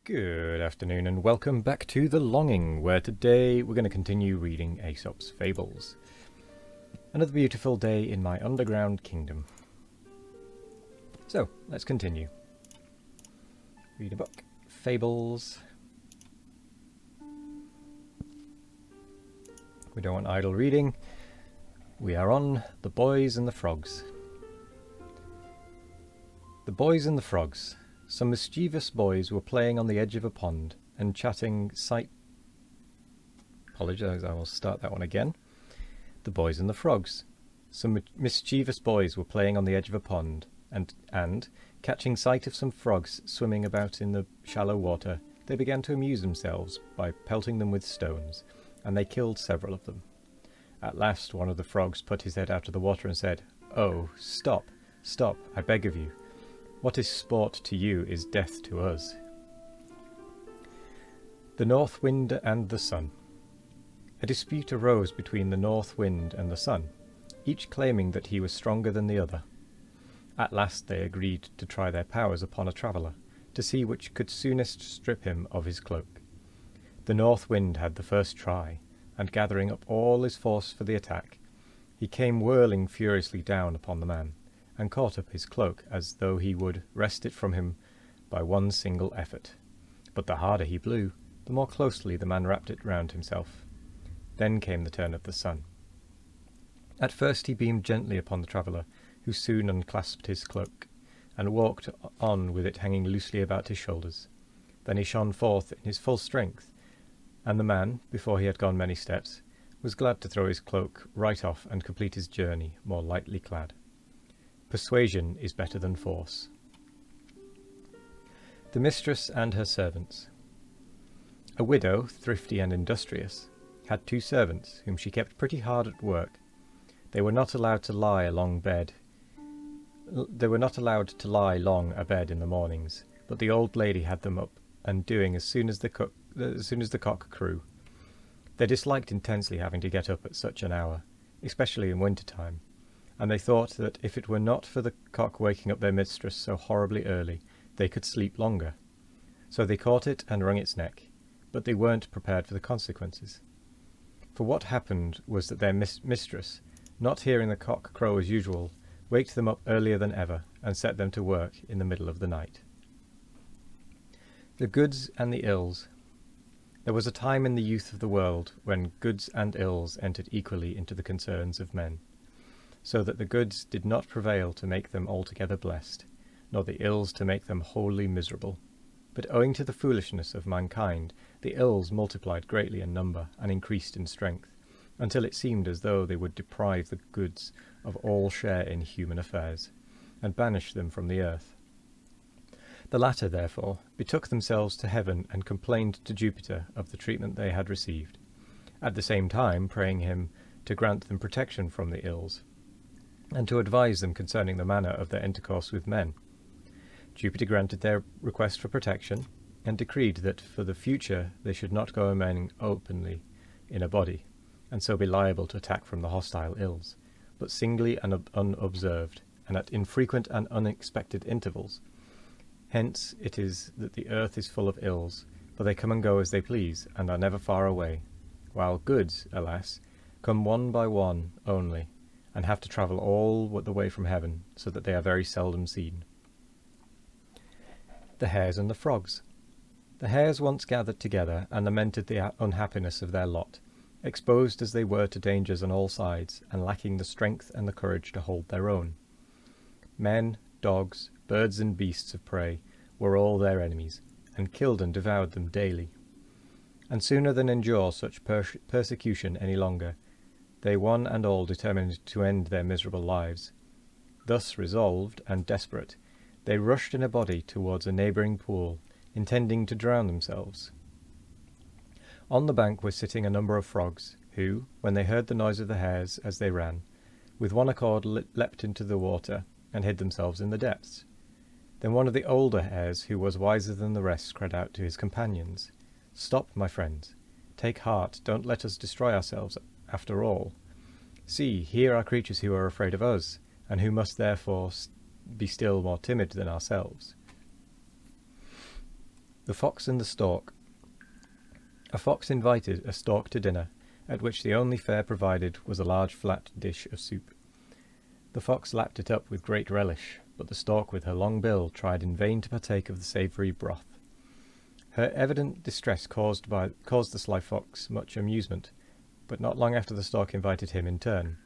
Good afternoon and welcome back to The Longing, where today we're going to continue reading Aesop's Fables. Another beautiful day in my underground kingdom. So, let's continue. Read a book. Fables. We don't want idle reading. We are on The Boys and the Frogs. The Boys and the Frogs. Some mischievous boys were playing on the edge of a pond and chatting Apologise, I will start that one again. The Boys and the Frogs. Some mischievous boys were playing on the edge of a pond and, catching sight of some frogs swimming about in the shallow water, they began to amuse themselves by pelting them with stones, and they killed several of them. At last one of the frogs put his head out of the water and said, "Oh, stop, I beg of you. What is sport to you is death to us." The North Wind and the Sun. A dispute arose between the North Wind and the Sun, each claiming that he was stronger than the other. At last they agreed to try their powers upon a traveller, to see which could soonest strip him of his cloak. The North Wind had the first try, and gathering up all his force for the attack, he came whirling furiously down upon the man, and caught up his cloak as though he would wrest it from him by one single effort. But the harder he blew, the more closely the man wrapped it round himself. Then came the turn of the Sun. At first he beamed gently upon the traveller, who soon unclasped his cloak, and walked on with it hanging loosely about his shoulders. Then he shone forth in his full strength, and the man, before he had gone many steps, was glad to throw his cloak right off and complete his journey more lightly clad. Persuasion is better than force. The Mistress and Her Servants. A widow, thrifty and industrious, had 2 servants, whom she kept pretty hard at work. They were not allowed to lie long abed in the mornings, but the old lady had them up and doing as soon as the cock crew. They disliked intensely having to get up at such an hour, especially in winter time, and they thought that if it were not for the cock waking up their mistress so horribly early, they could sleep longer. So they caught it and wrung its neck, but they weren't prepared for the consequences. For what happened was that their mistress, not hearing the cock crow as usual, waked them up earlier than ever and set them to work in the middle of the night. The Goods and the Ills. There was a time in the youth of the world when goods and ills entered equally into the concerns of men, so that the goods did not prevail to make them altogether blessed, nor the ills to make them wholly miserable. But owing to the foolishness of mankind, the ills multiplied greatly in number and increased in strength, until it seemed as though they would deprive the goods of all share in human affairs, and banish them from the earth. The latter, therefore, betook themselves to heaven and complained to Jupiter of the treatment they had received, at the same time praying him to grant them protection from the ills, and to advise them concerning the manner of their intercourse with men. Jupiter granted their request for protection, and decreed that for the future they should not go among openly in a body, and so be liable to attack from the hostile ills, but singly and unobserved, and at infrequent and unexpected intervals. Hence it is that the earth is full of ills, for they come and go as they please, and are never far away, while goods, alas, come one by one only, and have to travel all the way from heaven, so that they are very seldom seen. The Hares and the Frogs. The hares once gathered together and lamented the unhappiness of their lot, exposed as they were to dangers on all sides, and lacking the strength and the courage to hold their own. Men, dogs, birds and beasts of prey were all their enemies, and killed and devoured them daily. And sooner than endure such persecution any longer, they one and all determined to end their miserable lives. Thus resolved and desperate, they rushed in a body towards a neighbouring pool, intending to drown themselves. On the bank were sitting a number of frogs, who, when they heard the noise of the hares as they ran, with one accord leapt into the water, and hid themselves in the depths. Then one of the older hares, who was wiser than the rest, cried out to his companions, "Stop, my friends. Take heart, don't let us destroy ourselves after all. See, here are creatures who are afraid of us, and who must therefore be still more timid than ourselves." The Fox and the Stork. A fox invited a stork to dinner, at which the only fare provided was a large flat dish of soup. The fox lapped it up with great relish, but the stork with her long bill tried in vain to partake of the savoury broth. Her evident distress caused the sly fox much amusement, but not long after the stork invited him in turn,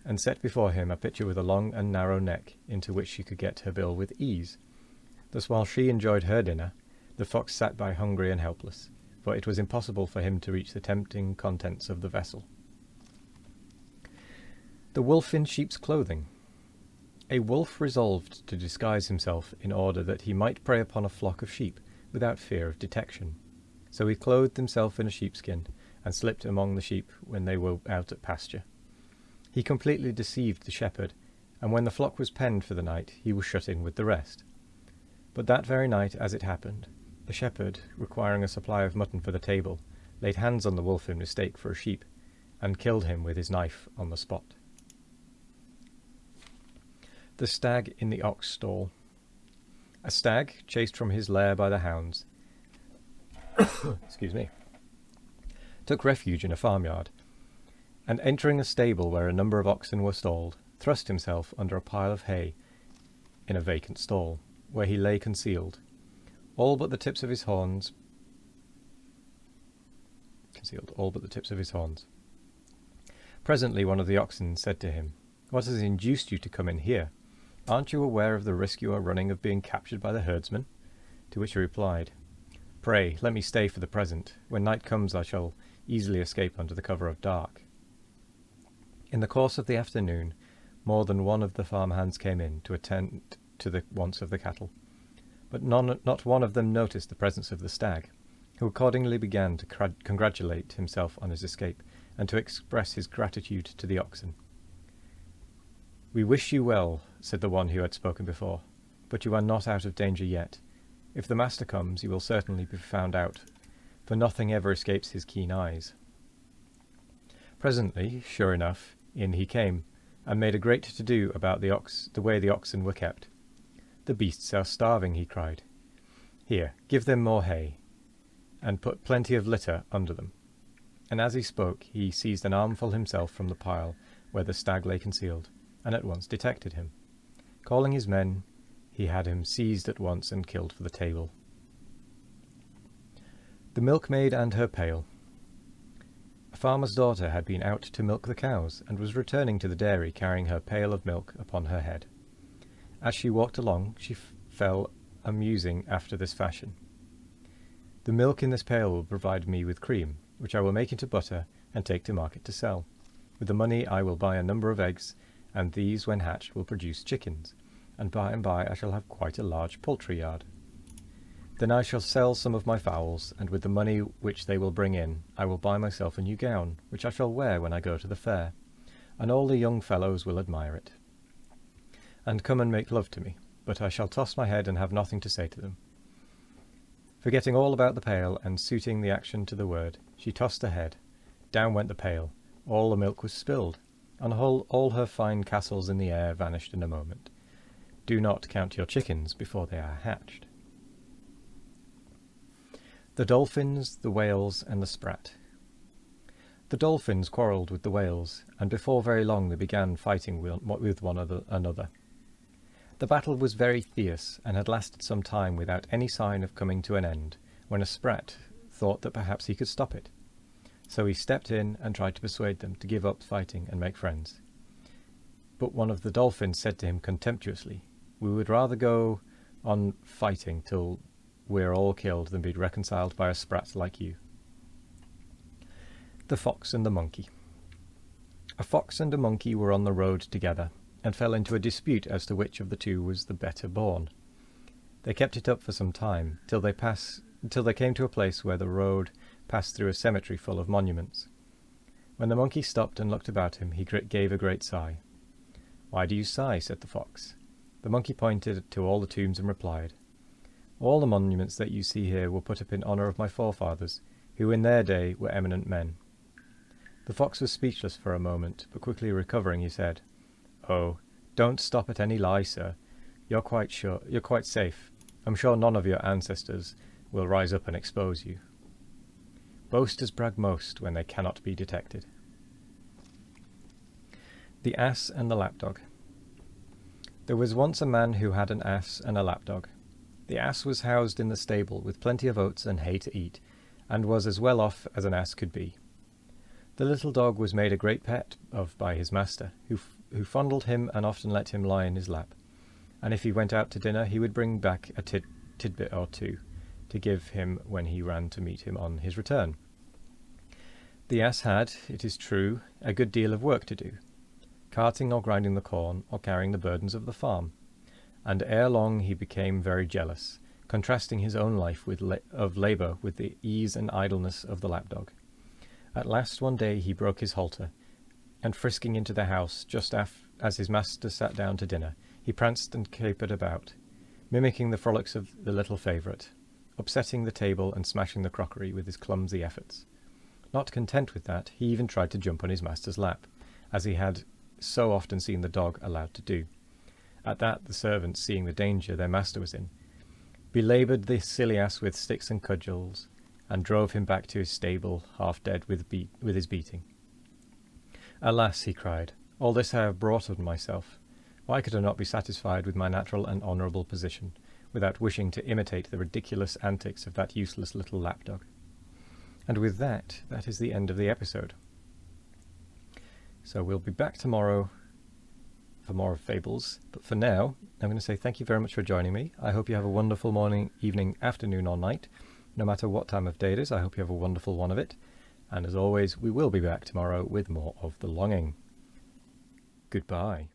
and set before him a pitcher with a long and narrow neck, into which she could get her bill with ease. Thus while she enjoyed her dinner, the fox sat by hungry and helpless, for it was impossible for him to reach the tempting contents of the vessel. The wolf in sheep's clothing. A wolf resolved to disguise himself in order that he might prey upon a flock of sheep without fear of detection. So he clothed himself in a sheepskin and slipped among the sheep when they were out at pasture. He completely deceived the shepherd, and when the flock was penned for the night, he was shut in with the rest. But that very night, as it happened, the shepherd, requiring a supply of mutton for the table, laid hands on the wolf in mistake for a sheep, and killed him with his knife on the spot. The stag in the ox stall. A stag, chased from his lair by the hounds, took refuge in a farmyard, and entering a stable where a number of oxen were stalled, thrust himself under a pile of hay in a vacant stall, where he lay concealed, all but the tips of his horns. Presently one of the oxen said to him, "What has induced you to come in here? Aren't you aware of the risk you are running of being captured by the herdsman?" To which he replied, "Pray, let me stay for the present. When night comes I shall easily escape under the cover of dark." In the course of the afternoon, more than one of the farmhands came in to attend to the wants of the cattle, but not one of them noticed the presence of the stag, who accordingly began to congratulate himself on his escape, and to express his gratitude to the oxen. "We wish you well," said the one who had spoken before, "but you are not out of danger yet. If the master comes, you will certainly be found out, for nothing ever escapes his keen eyes." Presently, sure enough, in he came, and made a great to-do about the way the oxen were kept. "The beasts are starving," he cried. "Here, give them more hay, and put plenty of litter under them." And as he spoke, he seized an armful himself from the pile where the stag lay concealed, and at once detected him. Calling his men, he had him seized at once and killed for the table. The Milkmaid and Her Pale. A farmer's daughter had been out to milk the cows, and was returning to the dairy carrying her pail of milk upon her head. As she walked along, she fell a musing after this fashion: "The milk in this pail will provide me with cream, which I will make into butter and take to market to sell. With the money I will buy a number of eggs, and these, when hatched, will produce chickens, and by I shall have quite a large poultry yard. Then I shall sell some of my fowls, and with the money which they will bring in, I will buy myself a new gown, which I shall wear when I go to the fair, and all the young fellows will admire it, and come and make love to me, but I shall toss my head and have nothing to say to them." Forgetting all about the pail, and suiting the action to the word, she tossed her head. Down went the pail. All the milk was spilled, and all her fine castles in the air vanished in a moment. Do not count your chickens before they are hatched. The Dolphins, the Whales, and the Sprat. The Dolphins quarrelled with the whales, and before very long they began fighting with one another. The battle was very fierce, and had lasted some time without any sign of coming to an end, when a Sprat thought that perhaps he could stop it. So he stepped in and tried to persuade them to give up fighting and make friends. But one of the Dolphins said to him contemptuously, "We would rather go on fighting till we're all killed than be reconciled by a Sprat like you." The Fox and the Monkey. A fox and a monkey were on the road together, and fell into a dispute as to which of the two was the better born. They kept it up for some time, till they came to a place where the road passed through a cemetery full of monuments. When the monkey stopped and looked about him, he gave a great sigh. "Why do you sigh?" said the fox. The monkey pointed to all the tombs and replied, "All the monuments that you see here were put up in honour of my forefathers, who in their day were eminent men." The fox was speechless for a moment, but quickly recovering, he said, "Oh, don't stop at any lie, sir. You're quite safe. I'm sure none of your ancestors will rise up and expose you. Boasters brag most when they cannot be detected. The Ass and the Lapdog. There was once a man who had an ass and a lapdog. The ass was housed in the stable with plenty of oats and hay to eat, and was as well off as an ass could be. The little dog was made a great pet of by his master, who fondled him and often let him lie in his lap, and if he went out to dinner he would bring back a tidbit or two to give him when he ran to meet him on his return. The ass had, it is true, a good deal of work to do, carting or grinding the corn, or carrying the burdens of the farm, and ere long he became very jealous, contrasting his own life of labour with the ease and idleness of the lapdog. At last one day he broke his halter, and frisking into the house just as his master sat down to dinner, he pranced and capered about, mimicking the frolics of the little favourite, upsetting the table and smashing the crockery with his clumsy efforts. Not content with that, he even tried to jump on his master's lap, as he had so often seen the dog allowed to do. At that the servants, seeing the danger their master was in, belaboured the silly ass with sticks and cudgels, and drove him back to his stable, half dead with his beating. Alas, he cried, all this I have brought on myself. Why could I not be satisfied with my natural and honourable position, without wishing to imitate the ridiculous antics of that useless little lapdog? And with that is the end of the episode. So we'll be back tomorrow for more of Fables, but for now, I'm going to say thank you very much for joining me. I hope you have a wonderful morning, evening, afternoon, or night. No matter what time of day it is, I hope you have a wonderful one of it. And as always, we will be back tomorrow with more of The Longing. Goodbye.